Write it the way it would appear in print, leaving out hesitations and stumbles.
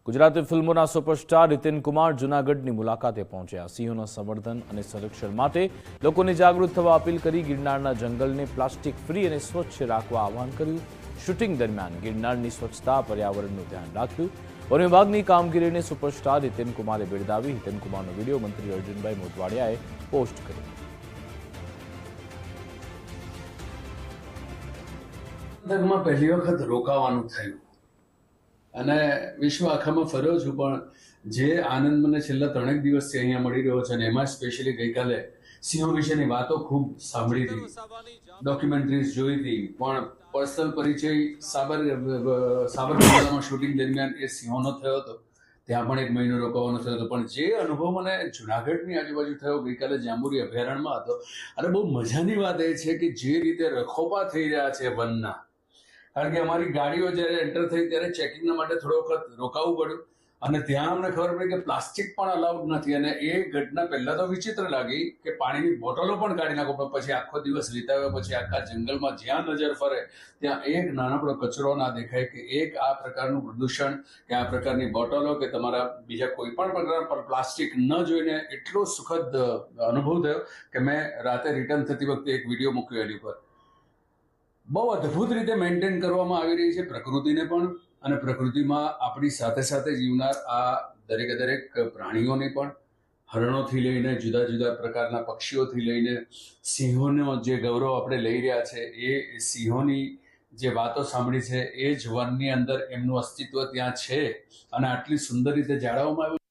ગુજરાતી ફિલ્મોના સુપરસ્ટાર હિતેન કુમાર જૂનાગઢની મુલાકાતે પહોંચ્યા। સિંહોના સંવર્ધન અને સંરક્ષણ માટે લોકોને જાગૃત થવા અપીલ કરી। ગિરનારના જંગલને પ્લાસ્ટિક ફ્રી અને સ્વચ્છ રાખવા આહવાન કર્યું। શૂટિંગ દરમિયાન ગિરનારની સ્વચ્છતા પર્યાવરણનું ધ્યાન રાખ્યું। વન વિભાગની કામગીરીને સુપરસ્ટાર હિતેન કુમારે બિરદાવી। હિતેન કુમારનો વિડીયો મંત્રી અર્જુનભાઈ મોઢવાડિયાએ પોસ્ટ કર્યો। માં પહેલી વખત રોકાવાનું થયું અને વિશ્વ આખામાં ફર્યો છું, પણ જે આનંદ મને છેલ્લા 3 દિવસથી અહીંયા મળી રહ્યો છે અને એમાં સ્પેશિયલી ગઈકાલે સિંહો વિશેની વાતો ખૂબ સાંભળી હતી, ડોક્યુમેન્ટરીઝ જોઈ હતી, પણ પર્સનલ પરિચય સાબરકાંઠામાં શૂટિંગ દરમિયાન એ સિંહોનો થયો હતો। ત્યાં પણ 1 મહિનો રોકાવાનો થયો હતો, પણ જે અનુભવ મને જુનાગઢની આજુબાજુ થયો ગઈકાલે જાંબુરી અભયારણ્યમાં હતો। અને બહુ મજાની વાત એ છે કે જે રીતે રખોપા થઈ રહ્યા છે વનના, કારણ કે અમારી ગાડીઓ જ્યારે એન્ટર થઈ ત્યારે ચેકિંગના માટે થોડો વખત રોકાવું પડ્યું અને ત્યાં અમને ખબર પડી કે પ્લાસ્ટિક પણ અલાઉડ નથી। અને એ ઘટના પહેલા તો વિચિત્ર લાગી કે પાણીની બોટલો પણ કાઢી નાખો, પણ પછી આખો દિવસ વિતાવ્યા પછી આખા જંગલમાં જ્યાં નજર ફરે ત્યાં એક નાનકડો કચરો ના દેખાય કે એક આ પ્રકારનું પ્રદૂષણ કે આ પ્રકારની બોટલો કે તમારા બીજા કોઈ પણ પ્રકારના પ્લાસ્ટિક ન જોઈને એટલો સુખદ અનુભવ થયો કે મેં રાતે રિટર્ન થતી વખતે એક વિડીયો મૂક્યો એની પર। બહુ અદ્ભુત રીતે મેન્ટેન કરવામાં આવી રહી છે પ્રકૃતિને પણ, અને પ્રકૃતિમાં આપણી સાથે સાથે જીવનાર આ દરેક પ્રાણીઓને પણ, હરણોથી લઈને જુદા જુદા પ્રકારના પક્ષીઓથી લઈને સિંહોનો જે ગૌરવ આપણે લઈ રહ્યા છે, એ સિંહોની જે વાતો સાંભળી છે એ જ વનની અંદર એમનું અસ્તિત્વ ત્યાં છે અને આટલી સુંદર રીતે જાળવવામાં આવ્યું।